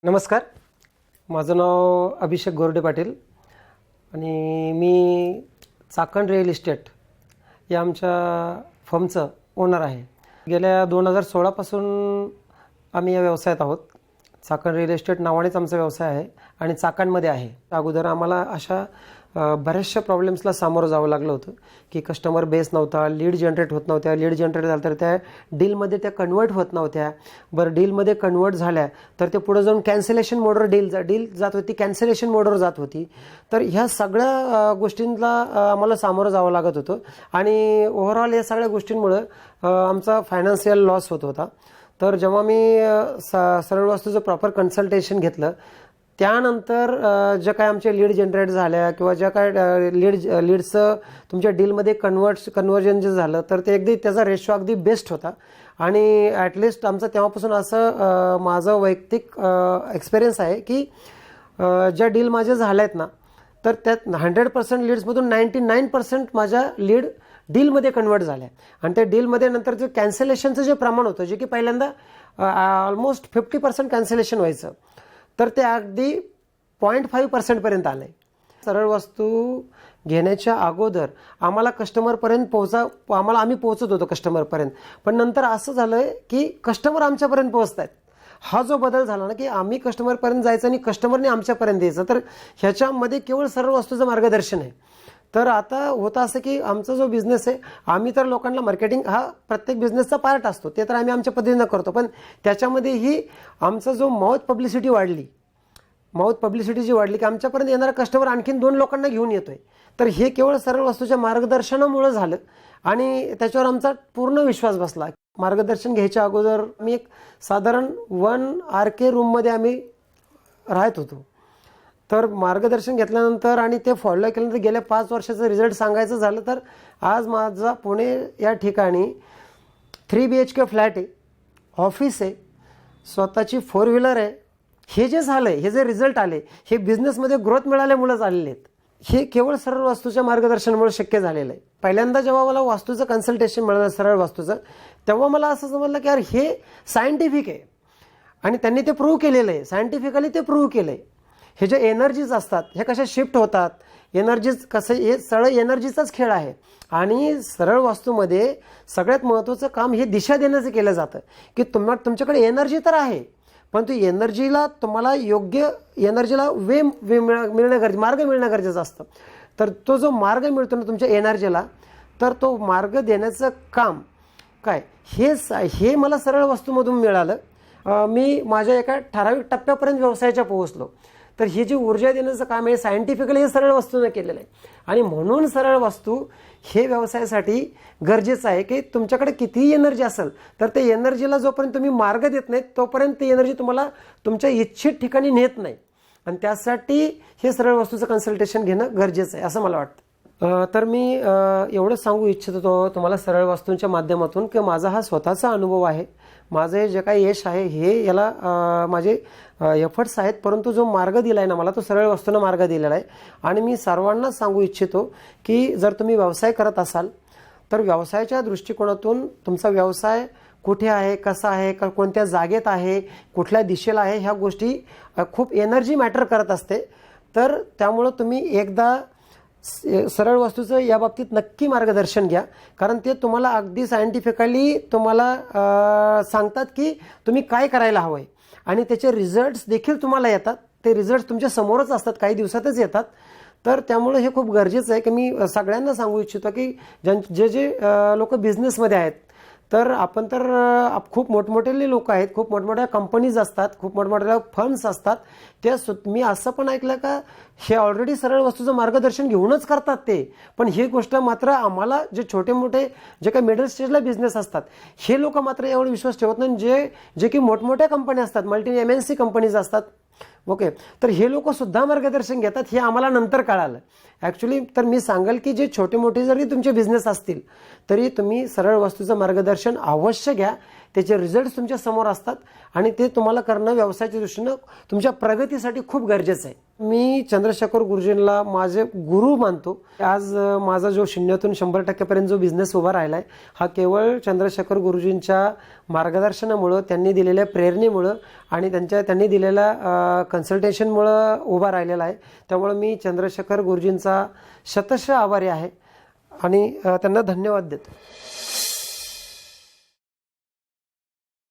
नमस्कार, माझं नाव अभिषेक गोरडे पाटील आणि मी चाकण रिअल इस्टेट या आमच्या फर्मचं ओनर आहे. गेल्या 2016 पासून आम्ही या व्यवसायात आहोत. चाकण रिअल इस्टेट नावानेच आमचा व्यवसाय आहे आणि चाकणमध्ये आहे. अगोदर आम्हाला अशा बऱ्याचशा प्रॉब्लेम्सला सामोरं जावं लागलं होतं की कस्टमर बेस नव्हता, लीड जनरेट होत नव्हत्या, लीड जनरेट झालं तर त्या डीलमध्ये त्या कन्वर्ट होत नव्हत्या. बरं, डीलमध्ये कन्वर्ट झाल्या तर ते पुढे जाऊन कॅन्सलेशन मोडवर डील जात होती, कॅन्सलेशन मोडवर जात होती. तर ह्या सगळ्या गोष्टींना आम्हाला सामोरं जावं लागत होतं आणि ओव्हरऑल या सगळ्या गोष्टींमुळं आमचा फायनान्शियल लॉस होत होता. तर जेव्हा मी सरळ वास्तूचं प्रॉपर कन्सल्टेशन घेतलं त्यानंतर ज्या काय आमचे लीड जनरेट झाल्या किंवा ज्या काय लीड्सचं तुमच्या डीलमध्ये कन्वर्जन जे झालं तर ते अगदी त्याचा रेशो अगदी बेस्ट होता. आणि ॲटलिस्ट आमचं तेव्हापासून असं माझं वैयक्तिक एक्सपिरियन्स आहे की ज्या डील माझ्या झाल्या आहेत ना तर त्यात 100% लीड्समधून 99% माझ्या लीड डीलमध्ये कन्वर्ट झाल्या. आणि त्या डीलमध्ये नंतर जे कॅन्सलेशनचं जे प्रमाण होतं जे की पहिल्यांदा ऑलमोस्ट 50% कॅन्सलेशन व्हायचं तर ते अगदी 0.5% आलं आहे. सरळ वस्तू घेण्याच्या अगोदर आम्हाला कस्टमरपर्यंत आम्ही पोहोचत होतो कस्टमरपर्यंत, पण नंतर असं झालं की कस्टमर आमच्यापर्यंत पोहोचत आहेत. हा जो बदल झाला ना की आम्ही कस्टमरपर्यंत जायचं आणि कस्टमरने आमच्यापर्यंत यायचं, तर ह्याच्यामध्ये केवळ सरळ वस्तूचं मार्गदर्शन आहे. तर आता होतं असं की आमचा जो बिझनेस आहे, आम्ही तर लोकांना मार्केटिंग हा प्रत्येक बिझनेसचा पार्ट असतो, ते तर आम्ही आमच्या पद्धतीनं करतो, पण त्याच्यामध्येही आमचा जो माउथ पब्लिसिटी जी वाढली की आमच्यापर्यंत येणारा कस्टमर आणखीन 2 लोकांना घेऊन येतोय. तर हे केवळ सरळ वस्तूच्या मार्गदर्शनामुळे झालं आणि त्याच्यावर आमचा पूर्ण विश्वास बसला. मार्गदर्शन घ्यायच्या अगोदर मी एक साधारण 1 RK रूममध्ये आम्ही राहत होतो. तर मार्गदर्शन घेतल्यानंतर आणि ते फॉलो केल्यानंतर गेल्या 5 वर्षाचा रिझल्ट सांगायचं झालं तर आज माझा पुणे या ठिकाणी 3 BHK फ्लॅट आहे, ऑफिस आहे, स्वतःची 4 व्हीलर आहे. हे जे झालं आहे, हे जे रिझल्ट आले, हे बिझनेसमध्ये ग्रोथ मिळाल्यामुळेच आलेले आहेत. हे केवळ सरळ वास्तूच्या मार्गदर्शनामुळे शक्य झालेलं आहे. पहिल्यांदा जेव्हा मला वास्तूचं कन्सल्टेशन मिळालं सरळ वास्तूचं, तेव्हा मला असं समजलं की यार हे सायंटिफिक आहे आणि त्यांनी ते प्रूव्ह केलेलं आहे, सायंटिफिकली ते प्रूव्ह केलं आहे. हे जे एनर्जीज असतात हे कशा शिफ्ट होतात, एनर्जीज कसं, हे सगळं एनर्जीचाच खेळ आहे. आणि सरळ वास्तूमध्ये सगळ्यात महत्त्वाचं काम हे दिशा देण्याचं केलं जातं की तुमच्याकडे एनर्जी तर आहे, पण ती एनर्जीला तुम्हाला योग्य एनर्जीला मार्ग मिळणं गरजेचं असतं. तर तो जो मार्ग मिळतो ना तुमच्या एनर्जीला, तर तो मार्ग देण्याचं काम काय हे मला सरळ वस्तूमधून मिळालं. मी माझ्या एका ठराविक टप्प्यापर्यंत व्यवसायाच्या पोहोचलो. तर ही जी ऊर्जा देण्याचं काम आहे सायंटिफिकली हे सरळ वस्तूने केलेलं आहे. आणि म्हणून सरळ वस्तू हे व्यवसायासाठी गरजेचं आहे की तुमच्याकडे कितीही एनर्जी असेल तर ते एनर्जीला जोपर्यंत तुम्ही मार्ग देत नाहीत तोपर्यंत ती एनर्जी तुम्हाला तुमच्या इच्छित ठिकाणी नेत नाही. आणि त्यासाठी हे सरळ वस्तूचं कन्सल्टेशन घेणं गरजेचं आहे असं मला वाटतं. तर मी एवढंच सांगू इच्छित होतो तुम्हाला सरळ वस्तूंच्या माध्यमातून की माझा हा स्वतःचा अनुभव आहे. माझे जे काही यश आहे हे याला माझे एफर्ट्स आहेत, परंतु जो मार्ग दिला आहे ना मला, तो सरळ वस्तूनं मार्ग दिलेला आहे. आणि मी सर्वांनाच सांगू इच्छितो की जर तुम्ही व्यवसाय करत असाल तर व्यवसायाच्या दृष्टिकोनातून तुमचा व्यवसाय कुठे आहे, कसा आहे, कोणत्या जागेत आहे, कुठल्या दिशेला आहे, ह्या गोष्टी खूप एनर्जी मॅटर करत असते. तर त्यामुळं तुम्ही एकदा सरळ वस्तूचं या बाबतीत नक्की मार्गदर्शन घ्या, कारण ते तुम्हाला अगदी सायंटिफिकली तुम्हाला सांगतात की तुम्ही काय करायला हवं आहे आणि त्याचे रिझल्ट्स देखील तुम्हाला येतात. ते रिझल्ट्स तुमच्या समोरच असतात, काही दिवसातच येतात. तर त्यामुळे हे खूप गरजेचं आहे की मी सगळ्यांना सांगू इच्छितो की जे लोक बिझनेसमध्ये आहेत, तर आपण तर खूप मोठमोठे लोक आहेत, खूप मोठमोठ्या कंपनीज असतात, खूप मोठमोठ्या फर्म्स असतात. मी असं पण ऐकलं का हे ऑलरेडी सरळ वस्तूचं मार्गदर्शन घेऊनच करतात ते. पण ही गोष्ट मात्र आम्हाला जे छोटे मोठे जे काही मिडल स्टेजला बिझनेस असतात हे लोक मात्र एवढा विश्वास ठेवत नाही. जे की मोठमोठ्या कंपन्या असतात, MNC कंपनीज असतात, ओके, तर हे लोक सुद्धा मार्गदर्शन घेतात हे आम्हाला नंतर कळालं ॲक्च्युली. तर मी सांगेल की जे छोटे मोठे जरी तुमचे बिझनेस असतील तरी तुम्ही सरळ वस्तूचं मार्गदर्शन अवश्य घ्या. त्याचे रिझल्ट्स तुमच्या समोर असतात आणि ते तुम्हाला करणं व्यवसायाच्या दृष्टीनं तुमच्या प्रगतीसाठी खूप गरजेचं आहे. मी चंद्रशेखर गुरुजींना माझे गुरु मानतो. आज माझा जो 0 ते 100% पर्यंत जो बिझनेस उभा राहिला आहे हा केवळ चंद्रशेखर गुरुजींच्या मार्गदर्शनामुळं, त्यांनी दिलेल्या प्रेरणेमुळं आणि त्यांनी दिलेल्या कन्सल्टेशनमुळं उभा राहिलेला आहे. त्यामुळे मी चंद्रशेखर गुरुजींचा शतशः आभारी आहे आणि त्यांना धन्यवाद देतो.